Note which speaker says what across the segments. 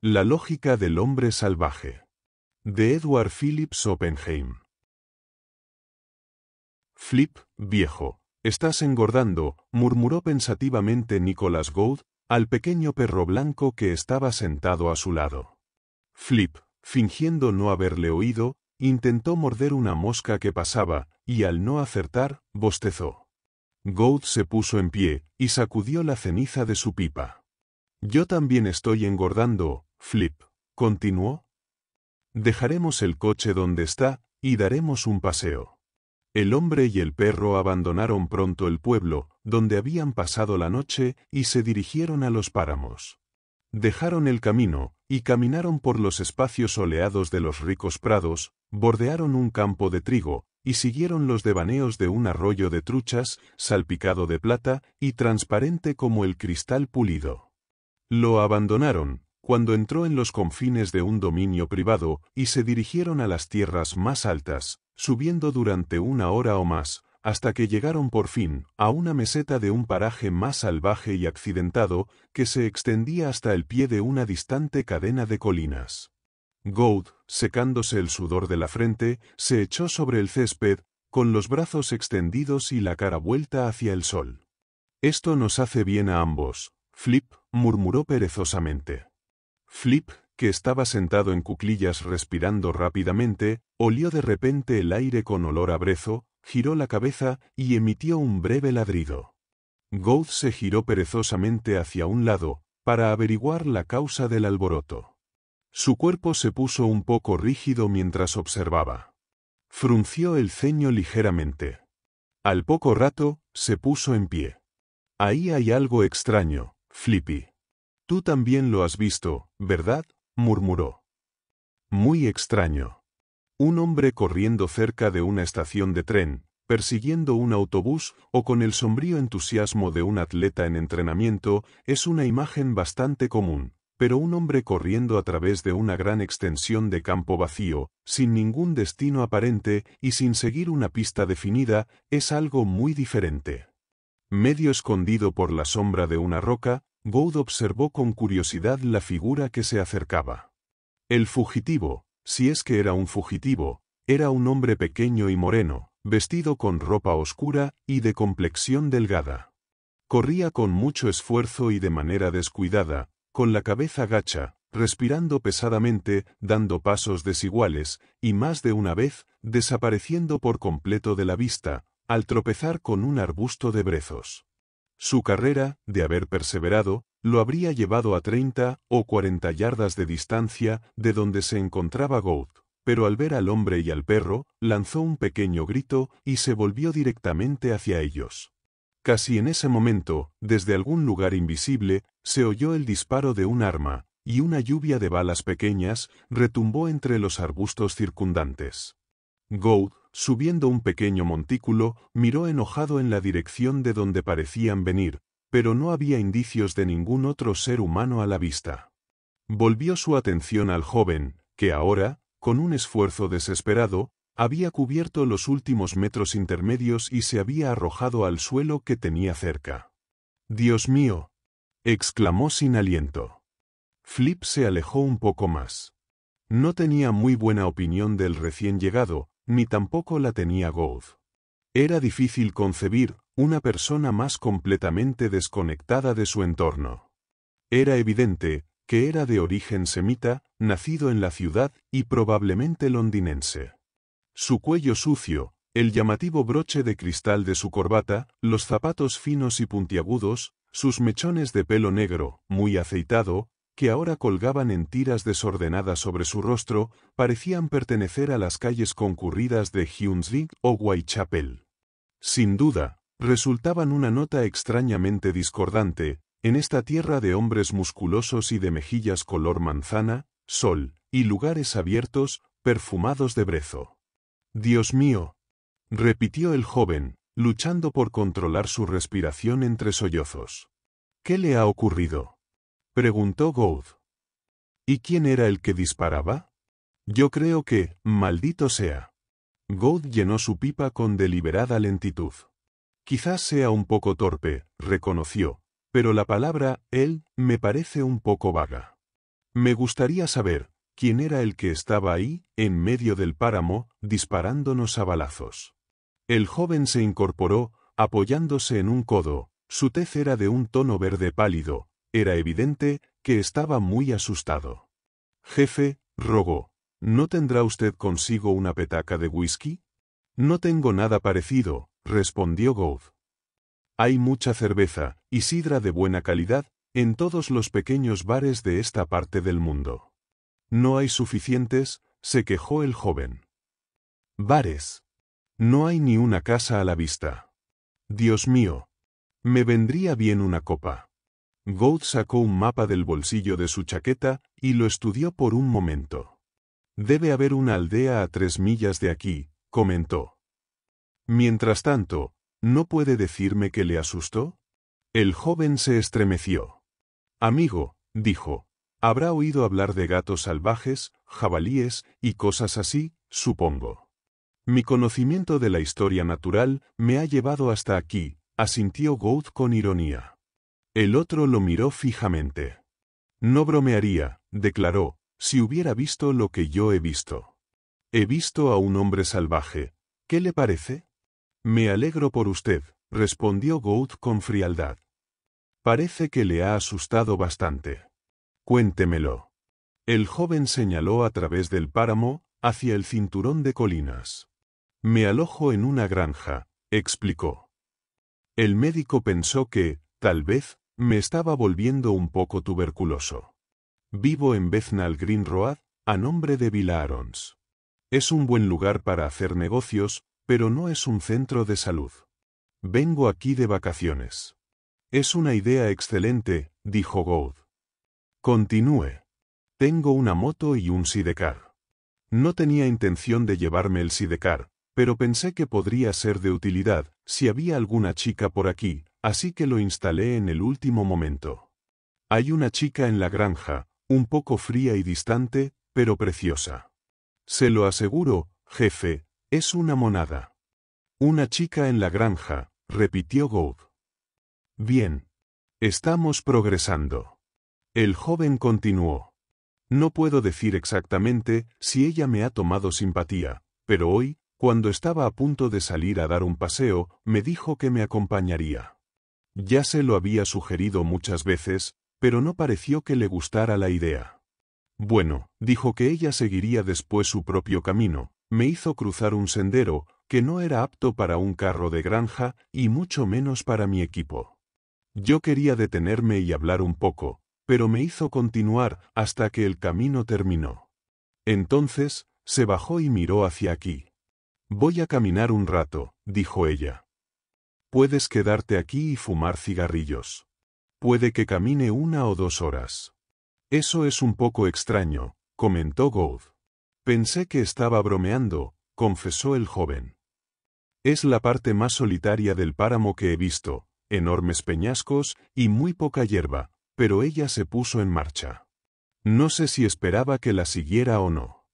Speaker 1: La lógica del hombre salvaje. De Edward Phillips Oppenheim. Flip, viejo, estás engordando, murmuró pensativamente Nicholas Gould al pequeño perro blanco que estaba sentado a su lado. Flip, fingiendo no haberle oído, intentó morder una mosca que pasaba, y al no acertar, bostezó. Gould se puso en pie, y sacudió la ceniza de su pipa. Yo también estoy engordando, Flip, continuó. Dejaremos el coche donde está, y daremos un paseo. El hombre y el perro abandonaron pronto el pueblo, donde habían pasado la noche, y se dirigieron a los páramos. Dejaron el camino, y caminaron por los espacios soleados de los ricos prados, bordearon un campo de trigo, y siguieron los devaneos de un arroyo de truchas, salpicado de plata, y transparente como el cristal pulido. Lo abandonaron, cuando entró en los confines de un dominio privado, y se dirigieron a las tierras más altas, subiendo durante 1 hora o más, hasta que llegaron por fin a una meseta de un paraje más salvaje y accidentado, que se extendía hasta el pie de una distante cadena de colinas. Gould, secándose el sudor de la frente, se echó sobre el césped, con los brazos extendidos y la cara vuelta hacia el sol. Esto nos hace bien a ambos, Flip, murmuró perezosamente. Flip, que estaba sentado en cuclillas respirando rápidamente, olió de repente el aire con olor a brezo, giró la cabeza y emitió un breve ladrido. Gould se giró perezosamente hacia un lado, para averiguar la causa del alboroto. Su cuerpo se puso un poco rígido mientras observaba. Frunció el ceño ligeramente. Al poco rato, se puso en pie. Ahí hay algo extraño, Flippy. Tú también lo has visto, ¿verdad?, murmuró. Muy extraño. Un hombre corriendo cerca de una estación de tren, persiguiendo un autobús o con el sombrío entusiasmo de un atleta en entrenamiento es una imagen bastante común, pero un hombre corriendo a través de una gran extensión de campo vacío, sin ningún destino aparente y sin seguir una pista definida, es algo muy diferente. Medio escondido por la sombra de una roca, Gould observó con curiosidad la figura que se acercaba. El fugitivo, si es que era un fugitivo, era un hombre pequeño y moreno, vestido con ropa oscura y de complexión delgada. Corría con mucho esfuerzo y de manera descuidada, con la cabeza gacha, respirando pesadamente, dando pasos desiguales, y más de una vez, desapareciendo por completo de la vista, al tropezar con un arbusto de brezos. Su carrera, de haber perseverado, lo habría llevado a 30 o 40 yardas de distancia de donde se encontraba Gould, pero al ver al hombre y al perro, lanzó un pequeño grito y se volvió directamente hacia ellos. Casi en ese momento, desde algún lugar invisible, se oyó el disparo de un arma, y una lluvia de balas pequeñas retumbó entre los arbustos circundantes. Gould, subiendo un pequeño montículo, miró enojado en la dirección de donde parecían venir, pero no había indicios de ningún otro ser humano a la vista. Volvió su atención al joven, que ahora, con un esfuerzo desesperado, había cubierto los últimos metros intermedios y se había arrojado al suelo que tenía cerca. «¡Dios mío!», exclamó sin aliento. Flip se alejó un poco más. No tenía muy buena opinión del recién llegado, ni tampoco la tenía Gould. Era difícil concebir una persona más completamente desconectada de su entorno. Era evidente que era de origen semita, nacido en la ciudad y probablemente londinense. Su cuello sucio, el llamativo broche de cristal de su corbata, los zapatos finos y puntiagudos, sus mechones de pelo negro, muy aceitado, que ahora colgaban en tiras desordenadas sobre su rostro, parecían pertenecer a las calles concurridas de Hunsrück o Whitechapel. Sin duda, resultaban una nota extrañamente discordante, en esta tierra de hombres musculosos y de mejillas color manzana, sol, y lugares abiertos, perfumados de brezo. «Dios mío», repitió el joven, luchando por controlar su respiración entre sollozos. «¿Qué le ha ocurrido?», preguntó Gould. «¿Y quién era el que disparaba?». «Yo creo que, maldito sea». Gould llenó su pipa con deliberada lentitud. «Quizás sea un poco torpe», reconoció, «pero la palabra «él» me parece un poco vaga». Me gustaría saber quién era el que estaba ahí, en medio del páramo, disparándonos a balazos. El joven se incorporó, apoyándose en un codo. Su tez era de un tono verde pálido. Era evidente que estaba muy asustado. Jefe, rogó, ¿no tendrá usted consigo una petaca de whisky? No tengo nada parecido, respondió Gould. Hay mucha cerveza, y sidra de buena calidad, en todos los pequeños bares de esta parte del mundo. No hay suficientes, se quejó el joven. Bares. No hay ni una casa a la vista. Dios mío. Me vendría bien una copa. Gould sacó un mapa del bolsillo de su chaqueta y lo estudió por un momento. Debe haber una aldea a 3 millas de aquí, comentó. Mientras tanto, ¿no puede decirme qué le asustó? El joven se estremeció. Amigo, dijo, habrá oído hablar de gatos salvajes, jabalíes y cosas así, supongo. Mi conocimiento de la historia natural me ha llevado hasta aquí, asintió Gould con ironía. El otro lo miró fijamente. No bromearía, declaró, si hubiera visto lo que yo he visto. He visto a un hombre salvaje. ¿Qué le parece? Me alegro por usted, respondió Gould con frialdad. Parece que le ha asustado bastante. Cuéntemelo. El joven señaló a través del páramo, hacia el cinturón de colinas. Me alojo en una granja, explicó. El médico pensó que, tal vez, me estaba volviendo un poco tuberculoso. Vivo en Bethnal Green Road, a nombre de Bill Aarons. Es un buen lugar para hacer negocios, pero no es un centro de salud. Vengo aquí de vacaciones. Es una idea excelente, dijo Gould. Continúe. Tengo una moto y un sidecar. No tenía intención de llevarme el sidecar, pero pensé que podría ser de utilidad si había alguna chica por aquí, así que lo instalé en el último momento. Hay una chica en la granja, un poco fría y distante, pero preciosa. Se lo aseguro, jefe, es una monada. Una chica en la granja, repitió Gould. Bien. Estamos progresando. El joven continuó. No puedo decir exactamente si ella me ha tomado simpatía, pero hoy, cuando estaba a punto de salir a dar un paseo, me dijo que me acompañaría. Ya se lo había sugerido muchas veces, pero no pareció que le gustara la idea. Bueno, dijo que ella seguiría después su propio camino, me hizo cruzar un sendero, que no era apto para un carro de granja, y mucho menos para mi equipo. Yo quería detenerme y hablar un poco, pero me hizo continuar hasta que el camino terminó. Entonces, se bajó y miró hacia aquí. Voy a caminar un rato, dijo ella. Puedes quedarte aquí y fumar cigarrillos. Puede que camine 1 o 2 horas. Eso es un poco extraño, comentó Gould. Pensé que estaba bromeando, confesó el joven. Es la parte más solitaria del páramo que he visto, enormes peñascos y muy poca hierba, pero ella se puso en marcha. No sé si esperaba que la siguiera o no.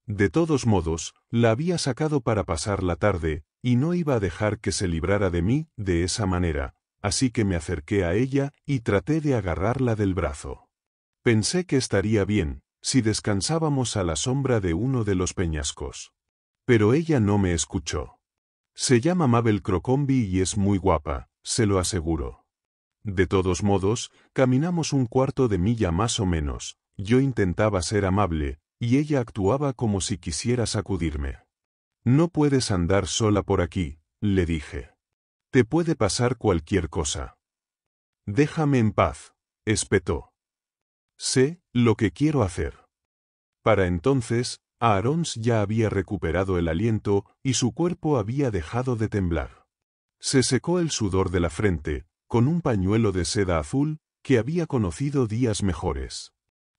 Speaker 1: De todos modos, la había sacado para pasar la tarde, y no iba a dejar que se librara de mí de esa manera, así que me acerqué a ella y traté de agarrarla del brazo. Pensé que estaría bien, si descansábamos a la sombra de uno de los peñascos. Pero ella no me escuchó. Se llama Mabel Crocomby y es muy guapa, se lo aseguro. De todos modos, caminamos 1/4 de milla más o menos. Yo intentaba ser amable, y ella actuaba como si quisiera sacudirme. No puedes andar sola por aquí, le dije. Te puede pasar cualquier cosa. Déjame en paz, espetó. Sé lo que quiero hacer. Para entonces, Aarons ya había recuperado el aliento y su cuerpo había dejado de temblar. Se secó el sudor de la frente, con un pañuelo de seda azul, que había conocido días mejores.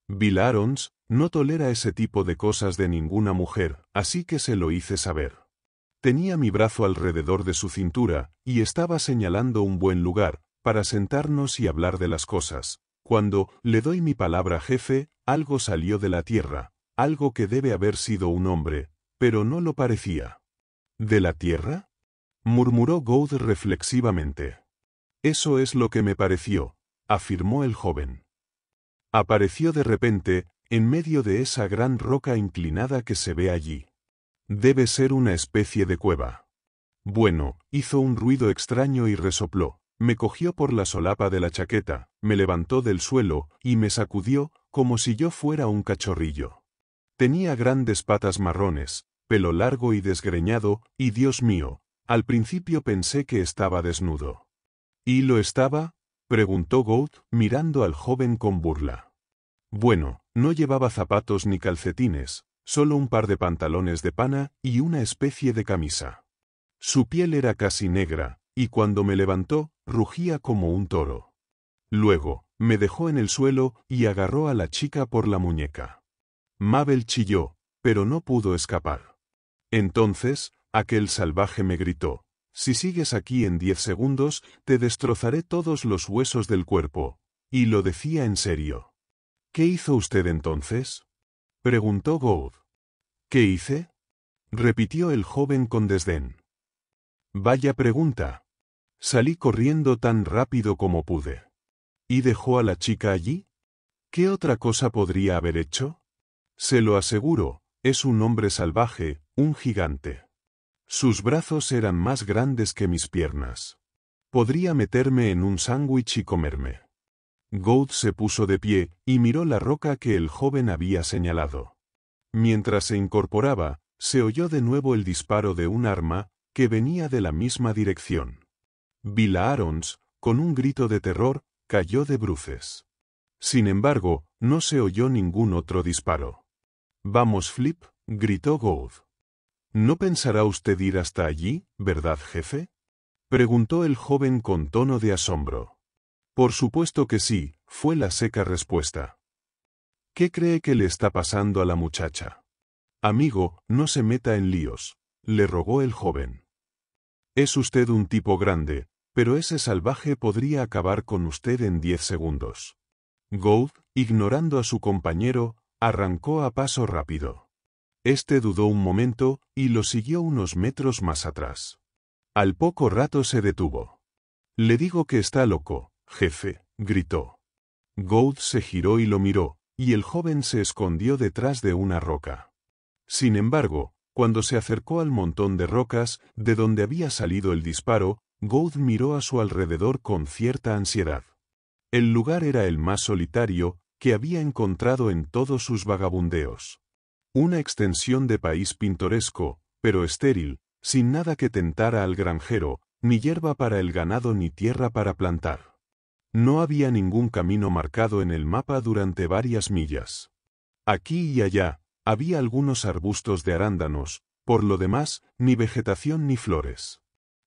Speaker 1: Bill Aarons no tolera ese tipo de cosas de ninguna mujer, así que se lo hice saber. Tenía mi brazo alrededor de su cintura, y estaba señalando un buen lugar, para sentarnos y hablar de las cosas. Cuando le doy mi palabra, jefe, algo salió de la tierra, algo que debe haber sido un hombre, pero no lo parecía. ¿De la tierra?, murmuró Gould reflexivamente. Eso es lo que me pareció, afirmó el joven. Apareció de repente, en medio de esa gran roca inclinada que se ve allí. Debe ser una especie de cueva. Bueno, hizo un ruido extraño y resopló. Me cogió por la solapa de la chaqueta, me levantó del suelo y me sacudió como si yo fuera un cachorrillo. Tenía grandes patas marrones, pelo largo y desgreñado, y Dios mío, al principio pensé que estaba desnudo. ¿Y lo estaba?, preguntó Gould, mirando al joven con burla. Bueno, no llevaba zapatos ni calcetines, solo un par de pantalones de pana y una especie de camisa. Su piel era casi negra, y cuando me levantó, rugía como un toro. Luego, me dejó en el suelo y agarró a la chica por la muñeca. Mabel chilló, pero no pudo escapar. Entonces, aquel salvaje me gritó: «Si sigues aquí en 10 segundos, te destrozaré todos los huesos del cuerpo», y lo decía en serio. «¿Qué hizo usted entonces?», preguntó Gould. «¿Qué hice?», repitió el joven con desdén. «Vaya pregunta. Salí corriendo tan rápido como pude». «¿Y dejó a la chica allí? ¿Qué otra cosa podría haber hecho?». «Se lo aseguro, es un hombre salvaje, un gigante. Sus brazos eran más grandes que mis piernas. Podría meterme en un sándwich y comerme». Gould se puso de pie y miró la roca que el joven había señalado. Mientras se incorporaba, se oyó de nuevo el disparo de un arma que venía de la misma dirección. Bill Aarons, con un grito de terror, cayó de bruces. Sin embargo, no se oyó ningún otro disparo. «Vamos, Flip», gritó Gould. «¿No pensará usted ir hasta allí, verdad, jefe?», preguntó el joven con tono de asombro. «Por supuesto que sí», fue la seca respuesta. «¿Qué cree que le está pasando a la muchacha?». «Amigo, no se meta en líos», le rogó el joven. «Es usted un tipo grande, pero ese salvaje podría acabar con usted en 10 segundos». Gould, ignorando a su compañero, arrancó a paso rápido. Este dudó un momento y lo siguió unos metros más atrás. Al poco rato se detuvo. «Le digo que está loco, jefe», gritó. Gould se giró y lo miró, y el joven se escondió detrás de una roca. Sin embargo, cuando se acercó al montón de rocas de donde había salido el disparo, Gould miró a su alrededor con cierta ansiedad. El lugar era el más solitario que había encontrado en todos sus vagabundeos. Una extensión de país pintoresco, pero estéril, sin nada que tentara al granjero, ni hierba para el ganado ni tierra para plantar. No había ningún camino marcado en el mapa durante varias millas. Aquí y allá, había algunos arbustos de arándanos, por lo demás, ni vegetación ni flores.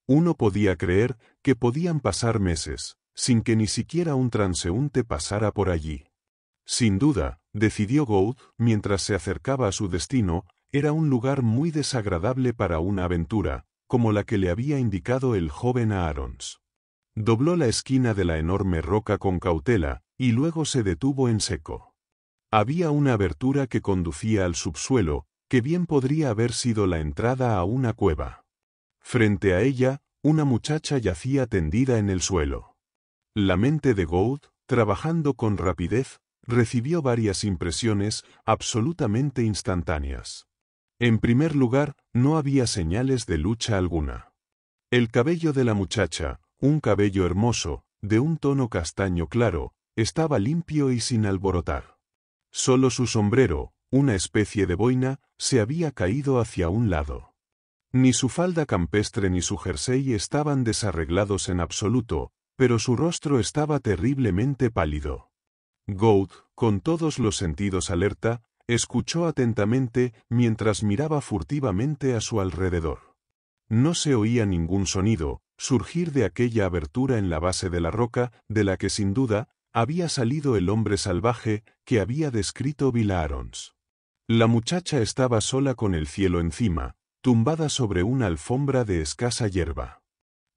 Speaker 1: Uno podía creer que podían pasar meses, sin que ni siquiera un transeúnte pasara por allí. Sin duda, decidió Gould, mientras se acercaba a su destino, era un lugar muy desagradable para una aventura, como la que le había indicado el joven Aarons. Dobló la esquina de la enorme roca con cautela, y luego se detuvo en seco. Había una abertura que conducía al subsuelo, que bien podría haber sido la entrada a una cueva. Frente a ella, una muchacha yacía tendida en el suelo. La mente de Gould, trabajando con rapidez, recibió varias impresiones absolutamente instantáneas. En primer lugar, no había señales de lucha alguna. El cabello de la muchacha, un cabello hermoso, de un tono castaño claro, estaba limpio y sin alborotar. Solo su sombrero, una especie de boina, se había caído hacia un lado. Ni su falda campestre ni su jersey estaban desarreglados en absoluto, pero su rostro estaba terriblemente pálido. Gould, con todos los sentidos alerta, escuchó atentamente mientras miraba furtivamente a su alrededor. No se oía ningún sonido surgir de aquella abertura en la base de la roca, de la que sin duda había salido el hombre salvaje que había descrito Bill Aarons. La muchacha estaba sola con el cielo encima, tumbada sobre una alfombra de escasa hierba.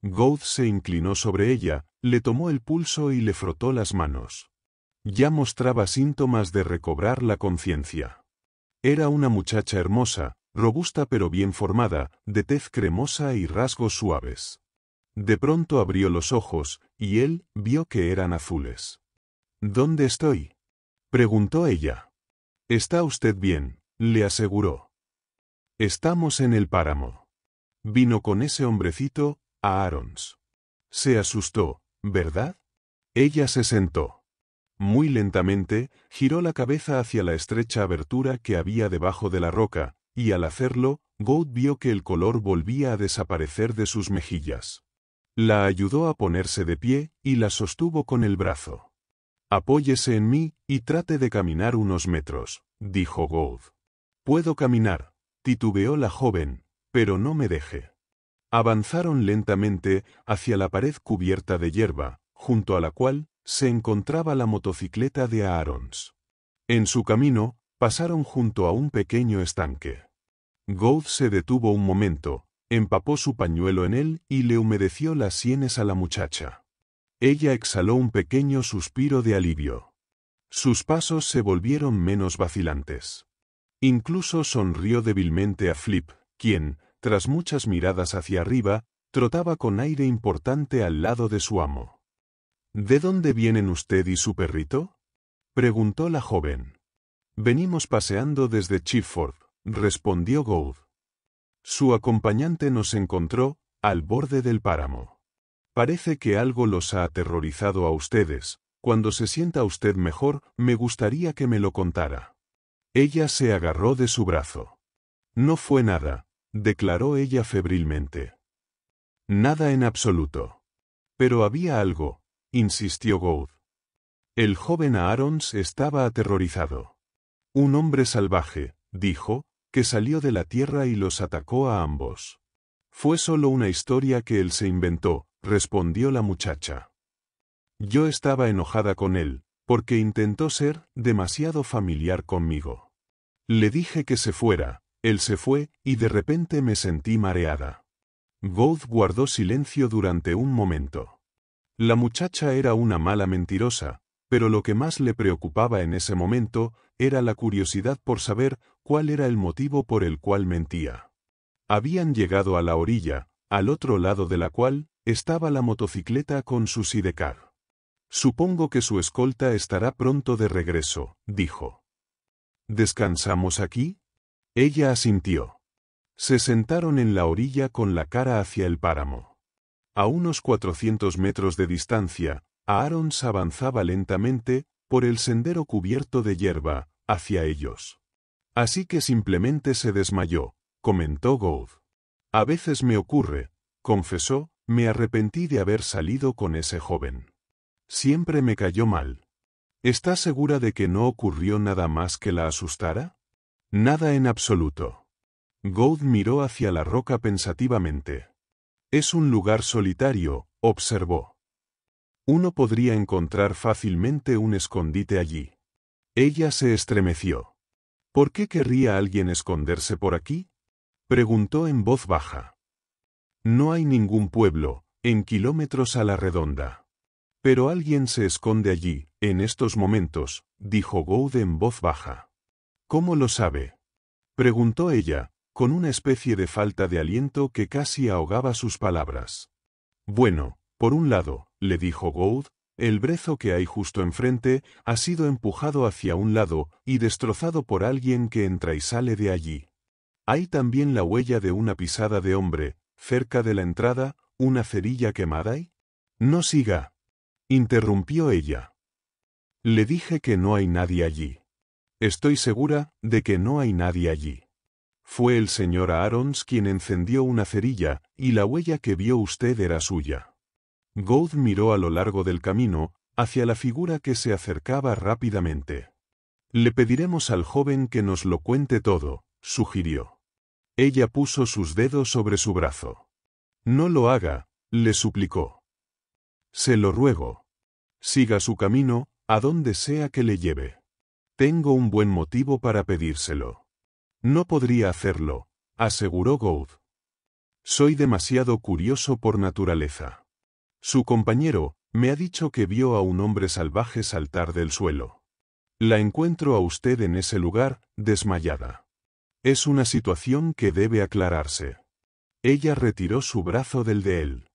Speaker 1: Gould se inclinó sobre ella, le tomó el pulso y le frotó las manos. Ya mostraba síntomas de recobrar la conciencia. Era una muchacha hermosa, robusta pero bien formada, de tez cremosa y rasgos suaves. De pronto abrió los ojos, y él vio que eran azules. «¿Dónde estoy?», preguntó ella. Está usted bien, le aseguró. Estamos en el páramo. Vino con ese hombrecito, a Arons. Se asustó, ¿verdad? Ella se sentó. Muy lentamente, giró la cabeza hacia la estrecha abertura que había debajo de la roca, y al hacerlo, Gould vio que el color volvía a desaparecer de sus mejillas. La ayudó a ponerse de pie, y la sostuvo con el brazo. Apóyese en mí, y trate de caminar unos metros, dijo Gould. Puedo caminar, titubeó la joven, pero no me deje. Avanzaron lentamente hacia la pared cubierta de hierba, junto a la cual se encontraba la motocicleta de Aarons. En su camino, pasaron junto a un pequeño estanque. Gould se detuvo un momento, empapó su pañuelo en él y le humedeció las sienes a la muchacha. Ella exhaló un pequeño suspiro de alivio. Sus pasos se volvieron menos vacilantes. Incluso sonrió débilmente a Flip, quien, tras muchas miradas hacia arriba, trotaba con aire importante al lado de su amo. ¿De dónde vienen usted y su perrito?, preguntó la joven. Venimos paseando desde Chipford, respondió Gould. Su acompañante nos encontró, al borde del páramo. Parece que algo los ha aterrorizado a ustedes. Cuando se sienta usted mejor, me gustaría que me lo contara. Ella se agarró de su brazo. No fue nada, declaró ella febrilmente. Nada en absoluto. Pero había algo, insistió Gould. El joven Aarons estaba aterrorizado. Un hombre salvaje, dijo, que salió de la tierra y los atacó a ambos. Fue solo una historia que él se inventó, respondió la muchacha. Yo estaba enojada con él, porque intentó ser demasiado familiar conmigo. Le dije que se fuera, él se fue, y de repente me sentí mareada. Gould guardó silencio durante un momento. La muchacha era una mala mentirosa, pero lo que más le preocupaba en ese momento era la curiosidad por saber cuál era el motivo por el cual mentía. Habían llegado a la orilla, al otro lado de la cual estaba la motocicleta con su sidecar. Supongo que su escolta estará pronto de regreso, dijo. ¿Descansamos aquí? Ella asintió. Se sentaron en la orilla con la cara hacia el páramo. A unos 400 metros de distancia, Aarons avanzaba lentamente, por el sendero cubierto de hierba, hacia ellos. Así que simplemente se desmayó, comentó Gould. A veces me ocurre, confesó, me arrepentí de haber salido con ese joven. Siempre me cayó mal. ¿Está segura de que no ocurrió nada más que la asustara? Nada en absoluto. Gould miró hacia la roca pensativamente. Es un lugar solitario, observó. Uno podría encontrar fácilmente un escondite allí. Ella se estremeció. ¿Por qué querría alguien esconderse por aquí?, preguntó en voz baja. No hay ningún pueblo, en kilómetros a la redonda. Pero alguien se esconde allí, en estos momentos, dijo Gould en voz baja. ¿Cómo lo sabe?, preguntó ella, con una especie de falta de aliento que casi ahogaba sus palabras. Bueno, por un lado, le dijo Gould, el brezo que hay justo enfrente ha sido empujado hacia un lado y destrozado por alguien que entra y sale de allí. Hay también la huella de una pisada de hombre, cerca de la entrada, una cerilla quemada y... No siga, interrumpió ella. Le dije que no hay nadie allí. Estoy segura de que no hay nadie allí. Fue el señor Aarons quien encendió una cerilla, y la huella que vio usted era suya. Gould miró a lo largo del camino, hacia la figura que se acercaba rápidamente. Le pediremos al joven que nos lo cuente todo, sugirió. Ella puso sus dedos sobre su brazo. No lo haga, le suplicó. Se lo ruego. Siga su camino, a donde sea que le lleve. Tengo un buen motivo para pedírselo. No podría hacerlo, aseguró Gould. Soy demasiado curioso por naturaleza. Su compañero me ha dicho que vio a un hombre salvaje saltar del suelo. La encuentro a usted en ese lugar, desmayada. Es una situación que debe aclararse. Ella retiró su brazo del de él.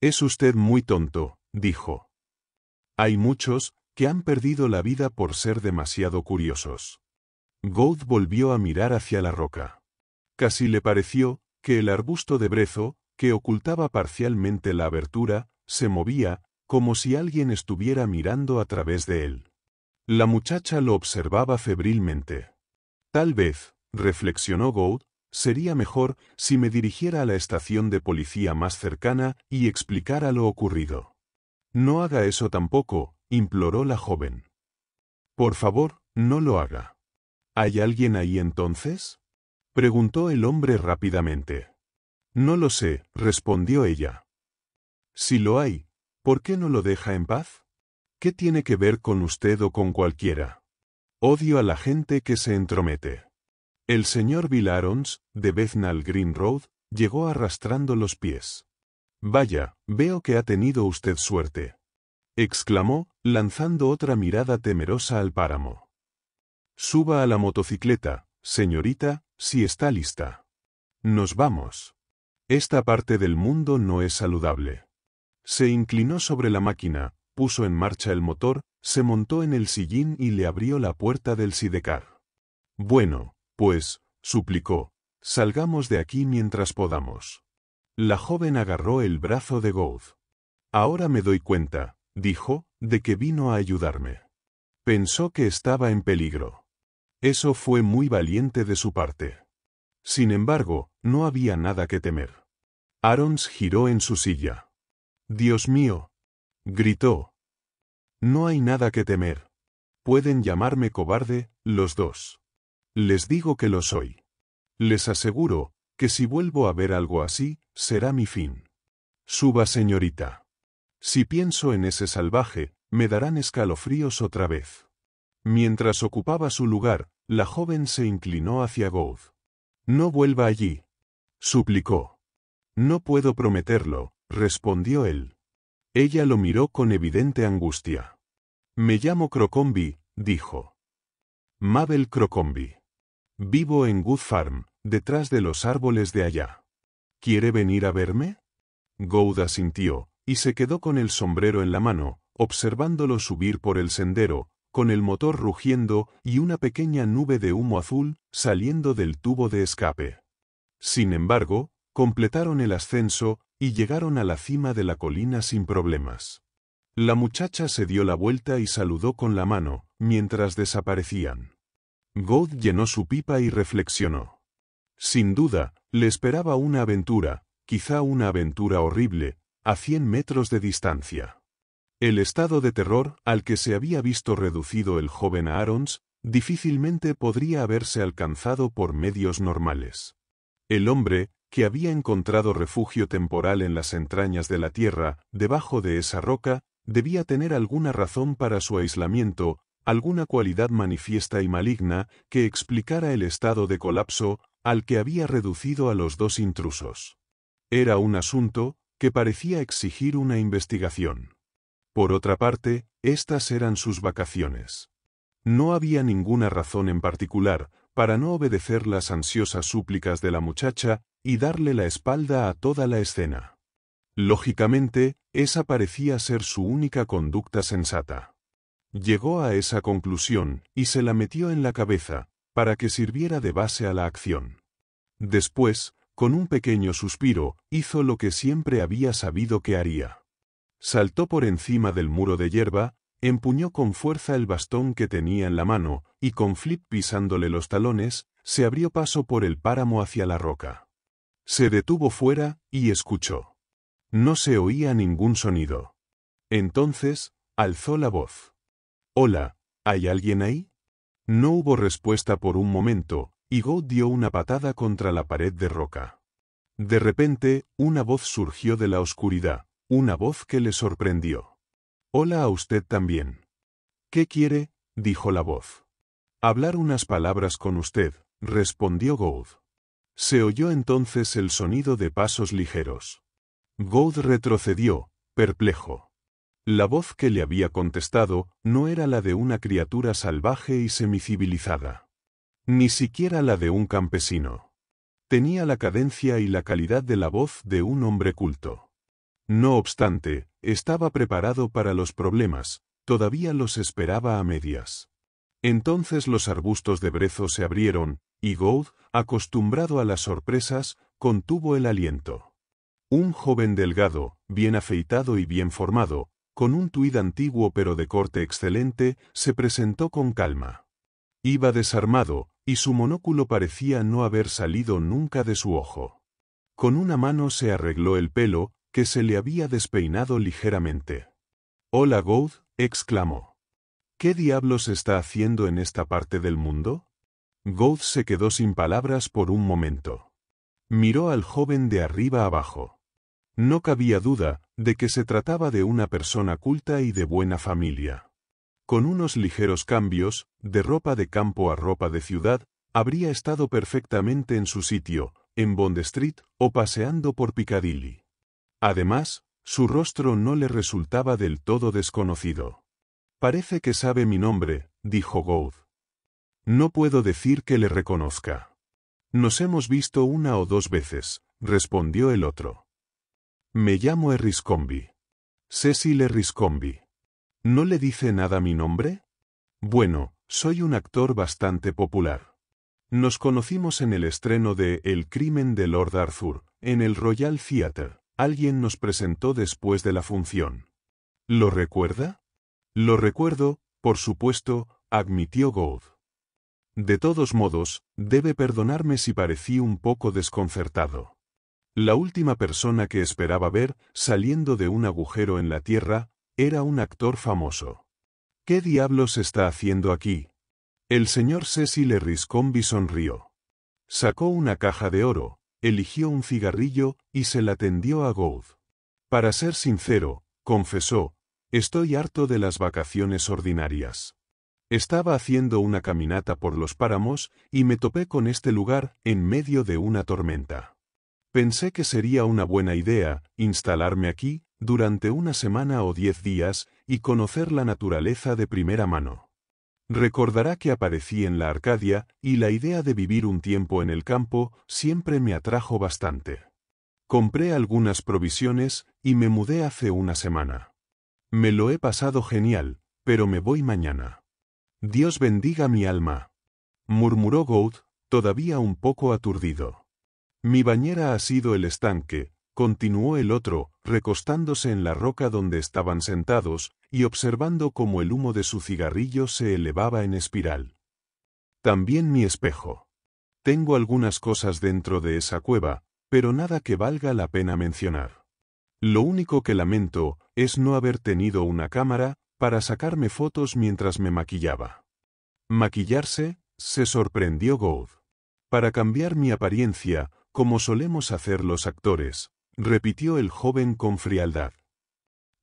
Speaker 1: Es usted muy tonto, dijo. Hay muchos que han perdido la vida por ser demasiado curiosos. Gould volvió a mirar hacia la roca. Casi le pareció que el arbusto de brezo, que ocultaba parcialmente la abertura, se movía, como si alguien estuviera mirando a través de él. La muchacha lo observaba febrilmente. Tal vez, reflexionó Gould, sería mejor si me dirigiera a la estación de policía más cercana y explicara lo ocurrido. No haga eso tampoco, imploró la joven. Por favor, no lo haga. ¿Hay alguien ahí entonces? Preguntó el hombre rápidamente. No lo sé, respondió ella. Si lo hay, ¿por qué no lo deja en paz? ¿Qué tiene que ver con usted o con cualquiera? Odio a la gente que se entromete. El señor Bill Arons, de Bethnal Green Road, llegó arrastrando los pies. Vaya, veo que ha tenido usted suerte, exclamó, lanzando otra mirada temerosa al páramo. Suba a la motocicleta, señorita, si está lista. Nos vamos. Esta parte del mundo no es saludable. Se inclinó sobre la máquina, puso en marcha el motor, se montó en el sillín y le abrió la puerta del sidecar. Bueno, pues, suplicó, salgamos de aquí mientras podamos. La joven agarró el brazo de Gould. Ahora me doy cuenta, dijo, de que vino a ayudarme. Pensó que estaba en peligro. Eso fue muy valiente de su parte. Sin embargo, no había nada que temer. Arons giró en su silla. Dios mío, gritó. No hay nada que temer. Pueden llamarme cobarde, los dos. Les digo que lo soy. Les aseguro que si vuelvo a ver algo así, será mi fin. Suba, señorita. Si pienso en ese salvaje, me darán escalofríos otra vez. Mientras ocupaba su lugar, la joven se inclinó hacia Gould. No vuelva allí, suplicó. No puedo prometerlo, respondió él. Ella lo miró con evidente angustia. Me llamo Crocomby, dijo. Mabel Crocomby. Vivo en Good Farm, detrás de los árboles de allá. ¿Quiere venir a verme? Gould asintió, y se quedó con el sombrero en la mano, observándolo subir por el sendero, con el motor rugiendo y una pequeña nube de humo azul saliendo del tubo de escape. Sin embargo, completaron el ascenso y llegaron a la cima de la colina sin problemas. La muchacha se dio la vuelta y saludó con la mano, mientras desaparecían. Gould llenó su pipa y reflexionó. Sin duda, le esperaba una aventura, quizá una aventura horrible, a 100 metros de distancia. El estado de terror al que se había visto reducido el joven Arons, difícilmente podría haberse alcanzado por medios normales. El hombre, que había encontrado refugio temporal en las entrañas de la tierra, debajo de esa roca, debía tener alguna razón para su aislamiento, alguna cualidad manifiesta y maligna que explicara el estado de colapso al que había reducido a los dos intrusos. Era un asunto que parecía exigir una investigación. Por otra parte, estas eran sus vacaciones. No había ninguna razón en particular para no obedecer las ansiosas súplicas de la muchacha y darle la espalda a toda la escena. Lógicamente, esa parecía ser su única conducta sensata. Llegó a esa conclusión y se la metió en la cabeza, para que sirviera de base a la acción. Después, con un pequeño suspiro, hizo lo que siempre había sabido que haría. Saltó por encima del muro de hierba, empuñó con fuerza el bastón que tenía en la mano, y con Flip pisándole los talones, se abrió paso por el páramo hacia la roca. Se detuvo fuera, y escuchó. No se oía ningún sonido. Entonces, alzó la voz. «Hola, ¿hay alguien ahí?» No hubo respuesta por un momento, y Gould dio una patada contra la pared de roca. De repente, una voz surgió de la oscuridad, una voz que le sorprendió. «Hola a usted también». «¿Qué quiere?», dijo la voz. «Hablar unas palabras con usted», respondió Gould. Se oyó entonces el sonido de pasos ligeros. Gould retrocedió, perplejo. La voz que le había contestado no era la de una criatura salvaje y semicivilizada. Ni siquiera la de un campesino. Tenía la cadencia y la calidad de la voz de un hombre culto. No obstante, estaba preparado para los problemas, todavía los esperaba a medias. Entonces los arbustos de brezo se abrieron, y Gould, acostumbrado a las sorpresas, contuvo el aliento. Un joven delgado, bien afeitado y bien formado, con un tuid antiguo pero de corte excelente, se presentó con calma. Iba desarmado, y su monóculo parecía no haber salido nunca de su ojo. Con una mano se arregló el pelo, que se le había despeinado ligeramente. «Hola Gould», exclamó. «¿Qué diablos está haciendo en esta parte del mundo?» Gould se quedó sin palabras por un momento. Miró al joven de arriba abajo. No cabía duda de que se trataba de una persona culta y de buena familia. Con unos ligeros cambios, de ropa de campo a ropa de ciudad, habría estado perfectamente en su sitio, en Bond Street o paseando por Piccadilly. Además, su rostro no le resultaba del todo desconocido. «Parece que sabe mi nombre», dijo Gould. «No puedo decir que le reconozca». «Nos hemos visto una o dos veces», respondió el otro. «Me llamo Abercrombie. Cecil Abercrombie. ¿No le dice nada mi nombre?» «Bueno, soy un actor bastante popular. Nos conocimos en el estreno de El crimen de Lord Arthur, en el Royal Theatre. Alguien nos presentó después de la función». «¿Lo recuerda?» «Lo recuerdo, por supuesto», admitió Gould. «De todos modos, debe perdonarme si parecí un poco desconcertado. La última persona que esperaba ver, saliendo de un agujero en la tierra, era un actor famoso. ¿Qué diablos está haciendo aquí?» El señor Cecil Abercrombie sonrió. Sacó una caja de oro, eligió un cigarrillo y se la tendió a Gould. «Para ser sincero», confesó, «estoy harto de las vacaciones ordinarias. Estaba haciendo una caminata por los páramos y me topé con este lugar en medio de una tormenta. Pensé que sería una buena idea instalarme aquí durante una semana o 10 días y conocer la naturaleza de primera mano. Recordará que aparecí en la Arcadia y la idea de vivir un tiempo en el campo siempre me atrajo bastante. Compré algunas provisiones y me mudé hace una semana. Me lo he pasado genial, pero me voy mañana». «Dios bendiga mi alma», murmuró Gould, todavía un poco aturdido. «Mi bañera ha sido el estanque», continuó el otro, recostándose en la roca donde estaban sentados, y observando cómo el humo de su cigarrillo se elevaba en espiral. «También mi espejo. Tengo algunas cosas dentro de esa cueva, pero nada que valga la pena mencionar. Lo único que lamento es no haber tenido una cámara para sacarme fotos mientras me maquillaba». «¿Maquillarse?», se sorprendió Gould. «Para cambiar mi apariencia, como solemos hacer los actores», repitió el joven con frialdad.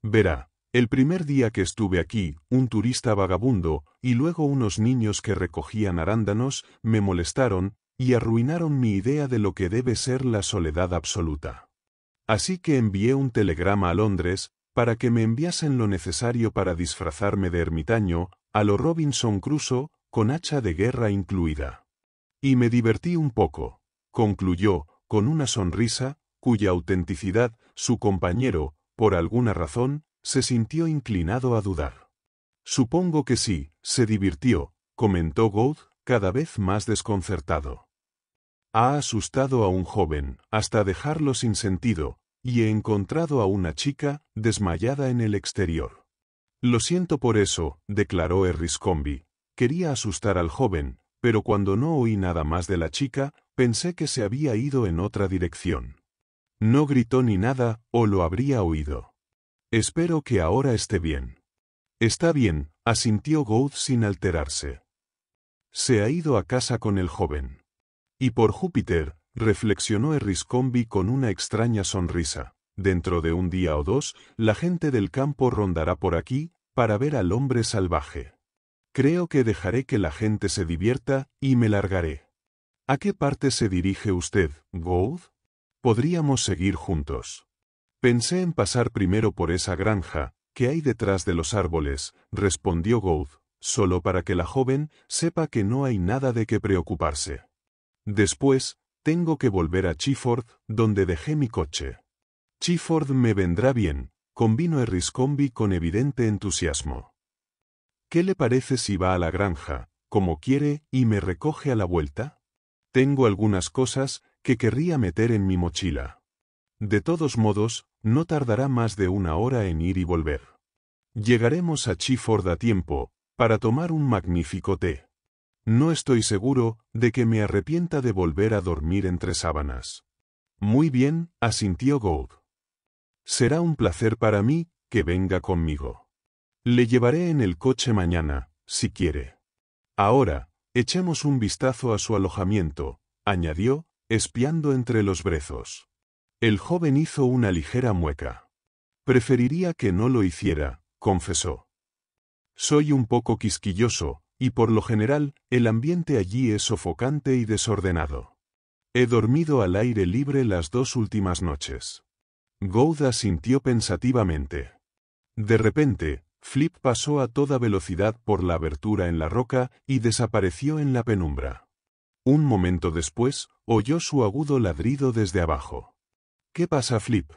Speaker 1: «Verá, el primer día que estuve aquí, un turista vagabundo, y luego unos niños que recogían arándanos, me molestaron, y arruinaron mi idea de lo que debe ser la soledad absoluta. Así que envié un telegrama a Londres, para que me enviasen lo necesario para disfrazarme de ermitaño, a lo Robinson Crusoe, con hacha de guerra incluida. Y me divertí un poco», concluyó, con una sonrisa, cuya autenticidad, su compañero, por alguna razón, se sintió inclinado a dudar. «Supongo que sí, se divirtió», comentó Gould, cada vez más desconcertado. «Ha asustado a un joven, hasta dejarlo sin sentido, y he encontrado a una chica, desmayada en el exterior». «Lo siento por eso», declaró Abercrombie. «Quería asustar al joven, pero cuando no oí nada más de la chica, pensé que se había ido en otra dirección. No gritó ni nada, o lo habría oído. Espero que ahora esté bien». «Está bien», asintió Gould sin alterarse. «Se ha ido a casa con el joven. Y por Júpiter», reflexionó Abercrombie con una extraña sonrisa, «dentro de un día o dos, la gente del campo rondará por aquí, para ver al hombre salvaje. Creo que dejaré que la gente se divierta, y me largaré». «¿A qué parte se dirige usted, Gould? Podríamos seguir juntos». «Pensé en pasar primero por esa granja, que hay detrás de los árboles», respondió Gould, «solo para que la joven sepa que no hay nada de qué preocuparse. Después, tengo que volver a Chiford, donde dejé mi coche». «Chiford me vendrá bien», convino Abercrombie con evidente entusiasmo. «¿Qué le parece si va a la granja, como quiere, y me recoge a la vuelta? Tengo algunas cosas que querría meter en mi mochila. De todos modos, no tardará más de 1 hora en ir y volver. Llegaremos a Chiford a tiempo, para tomar un magnífico té. No estoy seguro de que me arrepienta de volver a dormir entre sábanas. Muy bien, asintió Gould. Será un placer para mí que venga conmigo. Le llevaré en el coche mañana, si quiere. Ahora, echemos un vistazo a su alojamiento, añadió, espiando entre los brezos. El joven hizo una ligera mueca. Preferiría que no lo hiciera, confesó. Soy un poco quisquilloso, y por lo general, el ambiente allí es sofocante y desordenado. He dormido al aire libre las 2 últimas noches. Gould asintió pensativamente. De repente, Flip pasó a toda velocidad por la abertura en la roca y desapareció en la penumbra. Un momento después, oyó su agudo ladrido desde abajo. —¿Qué pasa, Flip?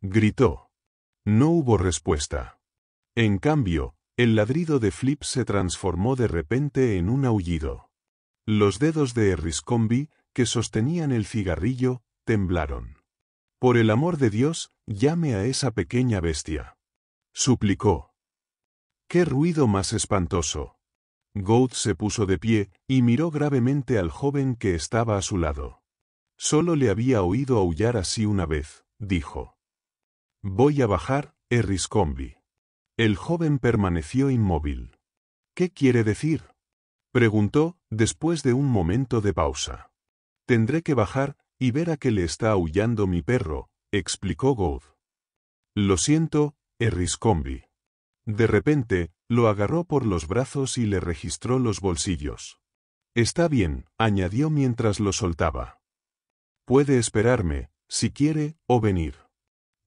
Speaker 1: —gritó. No hubo respuesta. En cambio, el ladrido de Flip se transformó de repente en un aullido. Los dedos de Abercrombie, que sostenían el cigarrillo, temblaron. —Por el amor de Dios, llame a esa pequeña bestia —suplicó. —¡Qué ruido más espantoso! Gould se puso de pie y miró gravemente al joven que estaba a su lado. Solo le había oído aullar así una vez, dijo. —Voy a bajar, Abercrombie. El joven permaneció inmóvil. —¿Qué quiere decir? —preguntó, después de un momento de pausa. —Tendré que bajar y ver a qué le está aullando mi perro —explicó Gould. —Lo siento, Abercrombie. De repente, lo agarró por los brazos y le registró los bolsillos. —Está bien —añadió mientras lo soltaba. —Puede esperarme, si quiere, o venir.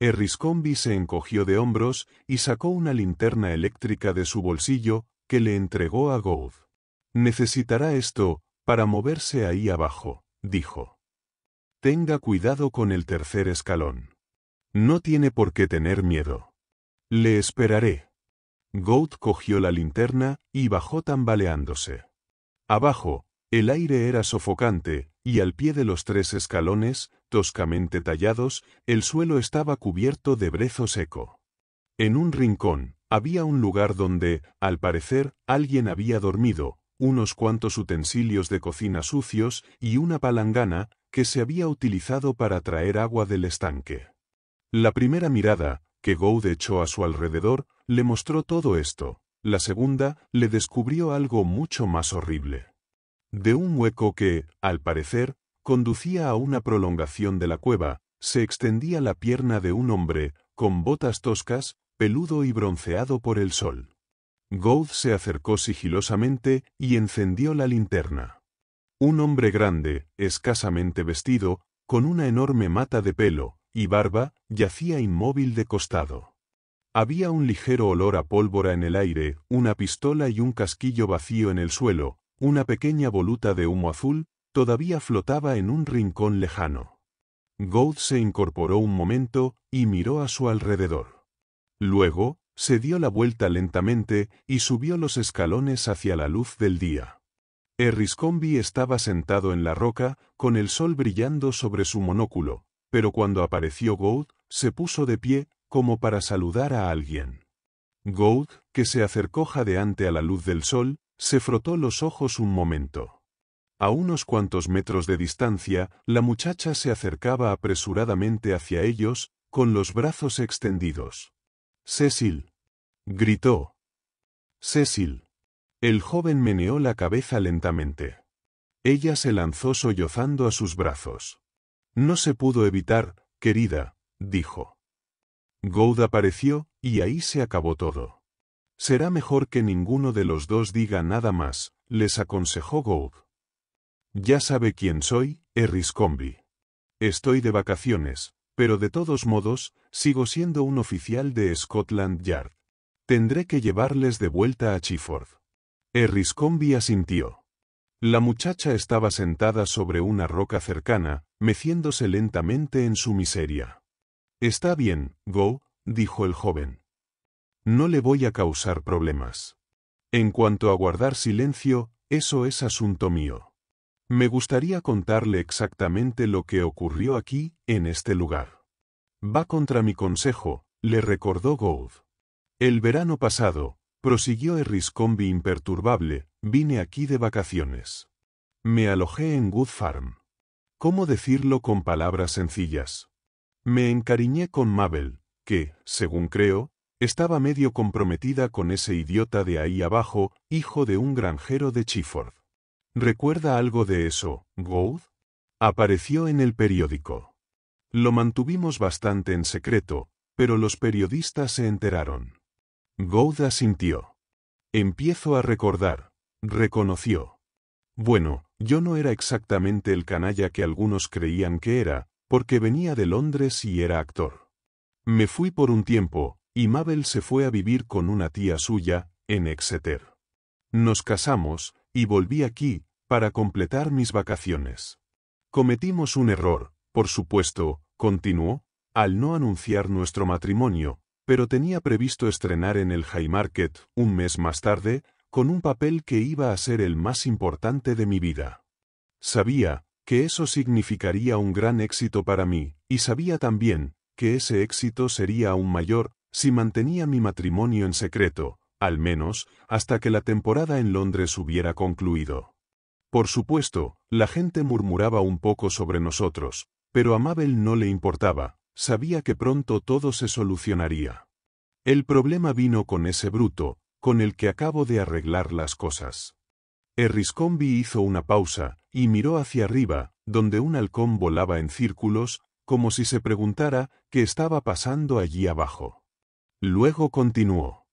Speaker 1: Abercrombie se encogió de hombros y sacó una linterna eléctrica de su bolsillo, que le entregó a Gould. —Necesitará esto para moverse ahí abajo —dijo. Tenga cuidado con el tercer escalón. No tiene por qué tener miedo. Le esperaré. Gould cogió la linterna y bajó tambaleándose. Abajo, el aire era sofocante, y al pie de los 3 escalones, toscamente tallados, el suelo estaba cubierto de brezo seco. En un rincón, había un lugar donde, al parecer, alguien había dormido, unos cuantos utensilios de cocina sucios y una palangana que se había utilizado para traer agua del estanque. La primera mirada que Gould echó a su alrededor le mostró todo esto. La segunda le descubrió algo mucho más horrible. De un hueco que, al parecer, conducía a una prolongación de la cueva, se extendía la pierna de un hombre, con botas toscas, peludo y bronceado por el sol. Gould se acercó sigilosamente y encendió la linterna. Un hombre grande, escasamente vestido, con una enorme mata de pelo y barba, yacía inmóvil de costado. Había un ligero olor a pólvora en el aire, una pistola y un casquillo vacío en el suelo, una pequeña voluta de humo azul, todavía flotaba en un rincón lejano. Gould se incorporó un momento y miró a su alrededor. Luego, se dio la vuelta lentamente y subió los escalones hacia la luz del día. Abercrombie estaba sentado en la roca, con el sol brillando sobre su monóculo, pero cuando apareció Gould, se puso de pie, como para saludar a alguien. Gould, que se acercó jadeante a la luz del sol, se frotó los ojos un momento. A unos cuantos metros de distancia, la muchacha se acercaba apresuradamente hacia ellos, con los brazos extendidos. —Cecil —gritó. —Cecil. El joven meneó la cabeza lentamente. Ella se lanzó sollozando a sus brazos. —No se pudo evitar, querida —dijo. Gould apareció, y ahí se acabó todo. Será mejor que ninguno de los dos diga nada más, les aconsejó Gould. Ya sabe quién soy, Abercrombie. Estoy de vacaciones, pero de todos modos, sigo siendo un oficial de Scotland Yard. Tendré que llevarles de vuelta a Chiford. Abercrombie asintió. La muchacha estaba sentada sobre una roca cercana, meciéndose lentamente en su miseria. Está bien, Gould, dijo el joven. No le voy a causar problemas. En cuanto a guardar silencio, eso es asunto mío. Me gustaría contarle exactamente lo que ocurrió aquí, en este lugar. Va contra mi consejo, le recordó Gould. El verano pasado, prosiguió Abercrombie imperturbable, vine aquí de vacaciones. Me alojé en Wood Farm. ¿Cómo decirlo con palabras sencillas? Me encariñé con Mabel, que, según creo, estaba medio comprometida con ese idiota de ahí abajo, hijo de un granjero de Chiford. ¿Recuerda algo de eso, Gould? Apareció en el periódico. Lo mantuvimos bastante en secreto, pero los periodistas se enteraron. Gould asintió. Empiezo a recordar, reconoció. Bueno, yo no era exactamente el canalla que algunos creían que era, porque venía de Londres y era actor. Me fui por un tiempo, y Mabel se fue a vivir con una tía suya, en Exeter. Nos casamos, y volví aquí, para completar mis vacaciones. Cometimos un error, por supuesto, continuó, al no anunciar nuestro matrimonio, pero tenía previsto estrenar en el Haymarket, un mes más tarde, con un papel que iba a ser el más importante de mi vida. Sabía que eso significaría un gran éxito para mí, y sabía también que ese éxito sería aún mayor si mantenía mi matrimonio en secreto, al menos hasta que la temporada en Londres hubiera concluido. Por supuesto, la gente murmuraba un poco sobre nosotros, pero a Mabel no le importaba, sabía que pronto todo se solucionaría. El problema vino con ese bruto, con el que acabo de arreglar las cosas. Abercrombie hizo una pausa, y miró hacia arriba, donde un halcón volaba en círculos, como si se preguntara qué estaba pasando allí abajo. Luego continuó.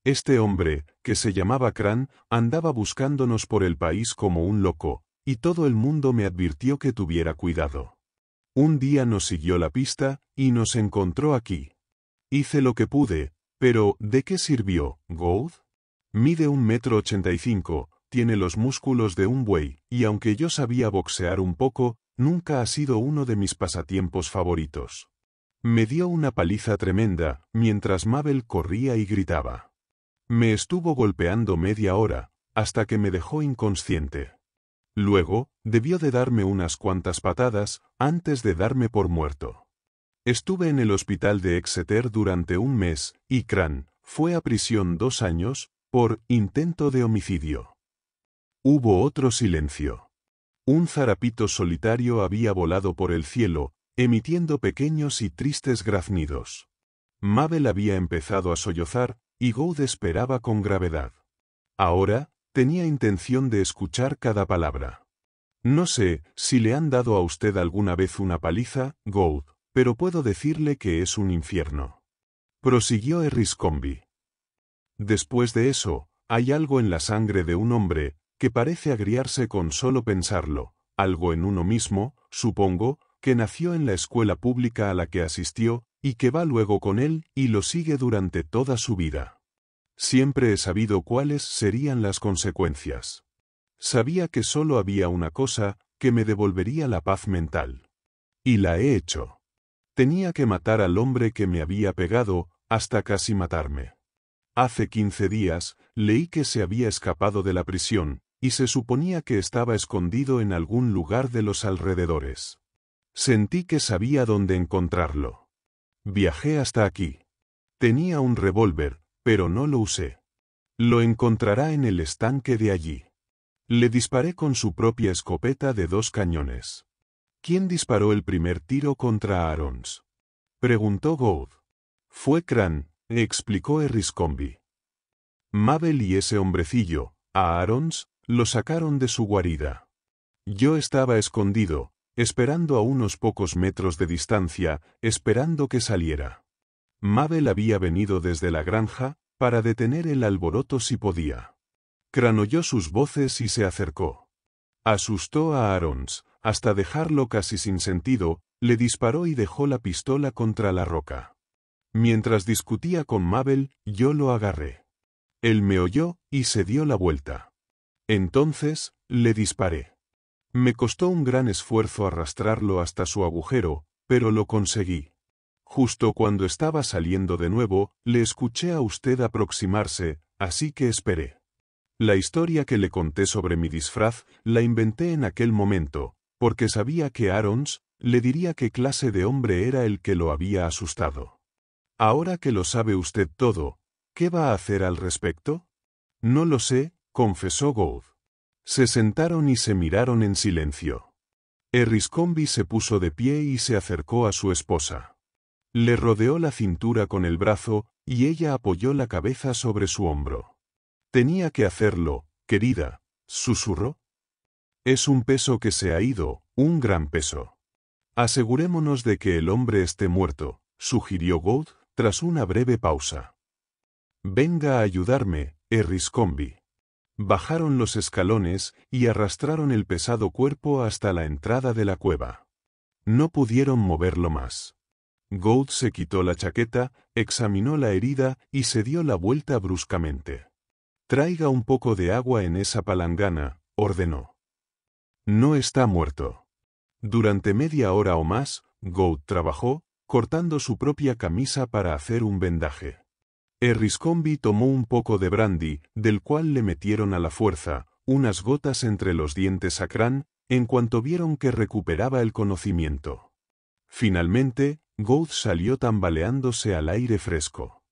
Speaker 1: Este hombre, que se llamaba Cran, andaba buscándonos por el país como un loco, y todo el mundo me advirtió que tuviera cuidado. Un día nos siguió la pista, y nos encontró aquí. Hice lo que pude, pero ¿de qué sirvió, Gould? Mide 1,85 m, tiene los músculos de un buey, y aunque yo sabía boxear un poco, nunca ha sido uno de mis pasatiempos favoritos. Me dio una paliza tremenda, mientras Mabel corría y gritaba. Me estuvo golpeando media hora, hasta que me dejó inconsciente. Luego, debió de darme unas cuantas patadas, antes de darme por muerto. Estuve en el hospital de Exeter durante un mes, y Cran fue a prisión 2 años, por intento de homicidio. Hubo otro silencio. Un zarapito solitario había volado por el cielo, emitiendo pequeños y tristes graznidos. Mabel había empezado a sollozar, y Gould esperaba con gravedad. Ahora, tenía intención de escuchar cada palabra. No sé si le han dado a usted alguna vez una paliza, Gould, pero puedo decirle que es un infierno. Prosiguió Abercrombie. Después de eso, hay algo en la sangre de un hombre que parece agriarse con solo pensarlo, algo en uno mismo, supongo, que nació en la escuela pública a la que asistió, y que va luego con él y lo sigue durante toda su vida. Siempre he sabido cuáles serían las consecuencias. Sabía que solo había una cosa que me devolvería la paz mental. Y la he hecho. Tenía que matar al hombre que me había pegado, hasta casi matarme. Hace 15 días, leí que se había escapado de la prisión, y se suponía que estaba escondido en algún lugar de los alrededores. Sentí que sabía dónde encontrarlo. Viajé hasta aquí. Tenía un revólver, pero no lo usé. Lo encontrará en el estanque de allí. Le disparé con su propia escopeta de 2 cañones. ¿Quién disparó el primer tiro contra Aarons? Preguntó Gould. Fue Cran, explicó Abercrombie. Mabel y ese hombrecillo, Aarons, lo sacaron de su guarida. Yo estaba escondido, esperando a unos pocos metros de distancia, esperando que saliera. Mabel había venido desde la granja, para detener el alboroto si podía. Cran oyó sus voces y se acercó. Asustó a Aarons, hasta dejarlo casi sin sentido, le disparó y dejó la pistola contra la roca. Mientras discutía con Mabel, yo lo agarré. Él me oyó, y se dio la vuelta. Entonces, le disparé. Me costó un gran esfuerzo arrastrarlo hasta su agujero, pero lo conseguí. Justo cuando estaba saliendo de nuevo, le escuché a usted aproximarse, así que esperé. La historia que le conté sobre mi disfraz la inventé en aquel momento, porque sabía que Aarons le diría qué clase de hombre era el que lo había asustado. Ahora que lo sabe usted todo, ¿qué va a hacer al respecto? No lo sé, confesó Gould. Se sentaron y se miraron en silencio. Abercrombie se puso de pie y se acercó a su esposa. Le rodeó la cintura con el brazo y ella apoyó la cabeza sobre su hombro. Tenía que hacerlo, querida, susurró. Es un peso que se ha ido, un gran peso. Asegurémonos de que el hombre esté muerto, sugirió Gould, tras una breve pausa. Venga a ayudarme, Abercrombie. Bajaron los escalones y arrastraron el pesado cuerpo hasta la entrada de la cueva. No pudieron moverlo más. Gould se quitó la chaqueta, examinó la herida y se dio la vuelta bruscamente. Traiga un poco de agua en esa palangana, ordenó. No está muerto. Durante media hora o más, Gould trabajó, cortando su propia camisa para hacer un vendaje. Abercrombie tomó un poco de brandy, del cual le metieron a la fuerza unas gotas entre los dientes a Cran, en cuanto vieron que recuperaba el conocimiento. Finalmente, Gould salió tambaleándose al aire fresco.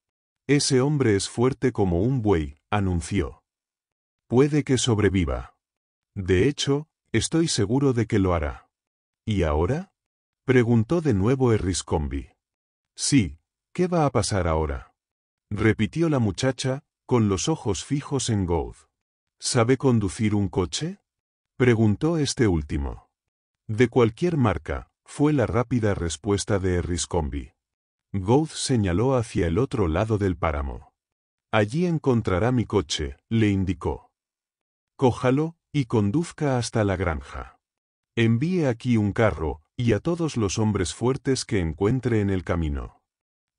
Speaker 1: Ese hombre es fuerte como un buey, anunció. Puede que sobreviva. De hecho, estoy seguro de que lo hará. ¿Y ahora? Preguntó de nuevo Abercrombie. Sí, ¿qué va a pasar ahora? Repitió la muchacha, con los ojos fijos en Gould. ¿Sabe conducir un coche? Preguntó este último. De cualquier marca, fue la rápida respuesta de Abercrombie. Gould señaló hacia el otro lado del páramo. Allí encontrará mi coche, le indicó. Cójalo y conduzca hasta la granja. Envíe aquí un carro y a todos los hombres fuertes que encuentre en el camino.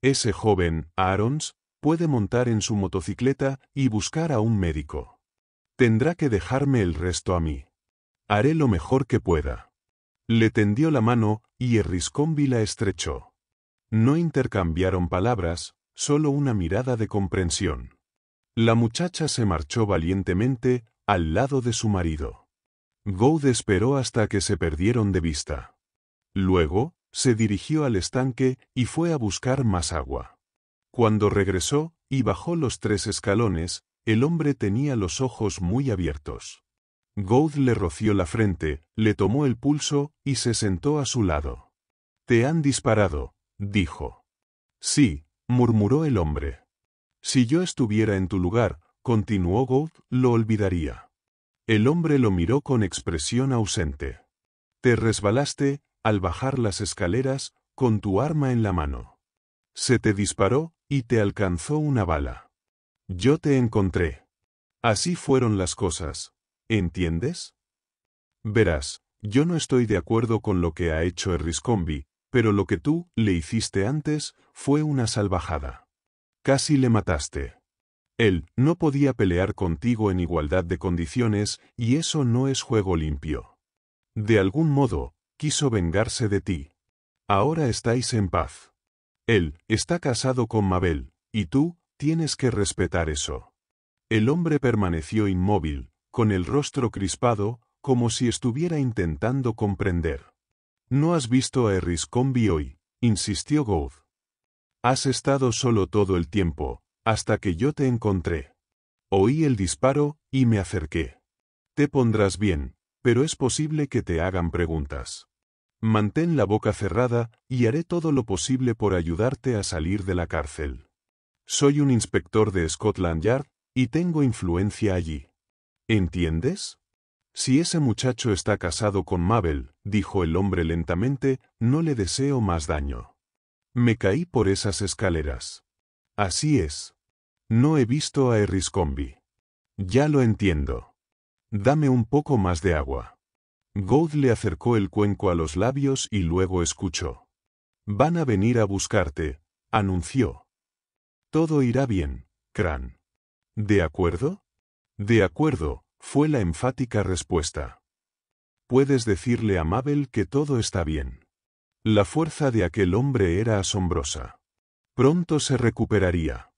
Speaker 1: Ese joven, Aarons, puede montar en su motocicleta y buscar a un médico. Tendrá que dejarme el resto a mí. Haré lo mejor que pueda. Le tendió la mano y Abercrombie la estrechó. No intercambiaron palabras, solo una mirada de comprensión. La muchacha se marchó valientemente, al lado de su marido. Gould esperó hasta que se perdieron de vista. Luego, se dirigió al estanque y fue a buscar más agua. Cuando regresó y bajó los 3 escalones, el hombre tenía los ojos muy abiertos. Gould le roció la frente, le tomó el pulso y se sentó a su lado. «Te han disparado», dijo. «Sí», murmuró el hombre. «Si yo estuviera en tu lugar», continuó Gould, «lo olvidaría». El hombre lo miró con expresión ausente. «Te resbalaste, al bajar las escaleras, con tu arma en la mano. Se te disparó, y te alcanzó una bala. Yo te encontré. Así fueron las cosas, ¿entiendes? Verás, yo no estoy de acuerdo con lo que ha hecho Abercrombie, pero lo que tú le hiciste antes fue una salvajada. Casi le mataste. Él no podía pelear contigo en igualdad de condiciones y eso no es juego limpio. De algún modo, quiso vengarse de ti. Ahora estáis en paz. Él está casado con Mabel, y tú tienes que respetar eso. El hombre permaneció inmóvil, con el rostro crispado, como si estuviera intentando comprender. «¿No has visto a Abercrombie hoy?», insistió Gould. «Has estado solo todo el tiempo, hasta que yo te encontré. Oí el disparo, y me acerqué. Te pondrás bien, pero es posible que te hagan preguntas. Mantén la boca cerrada, y haré todo lo posible por ayudarte a salir de la cárcel. Soy un inspector de Scotland Yard, y tengo influencia allí. ¿Entiendes? Si ese muchacho está casado con Mabel», dijo el hombre lentamente, «no le deseo más daño. Me caí por esas escaleras. Así es. No he visto a Abercrombie. Ya lo entiendo. Dame un poco más de agua». Gould le acercó el cuenco a los labios y luego escuchó. «Van a venir a buscarte», anunció. «Todo irá bien, Cran». «¿De acuerdo?» «De acuerdo», fue la enfática respuesta. «Puedes decirle a Mabel que todo está bien». La fuerza de aquel hombre era asombrosa. Pronto se recuperaría.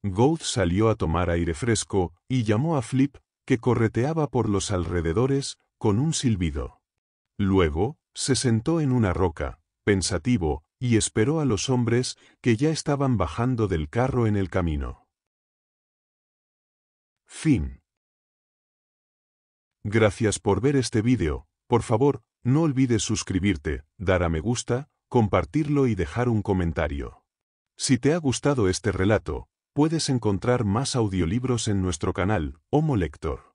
Speaker 1: Gould salió a tomar aire fresco y llamó a Flip, que correteaba por los alrededores con un silbido. Luego, se sentó en una roca, pensativo, y esperó a los hombres que ya estaban bajando del carro en el camino. Fin. Gracias por ver este vídeo. Por favor, no olvides suscribirte, dar a me gusta, compartirlo y dejar un comentario. Si te ha gustado este relato, puedes encontrar más audiolibros en nuestro canal, Homo Lector.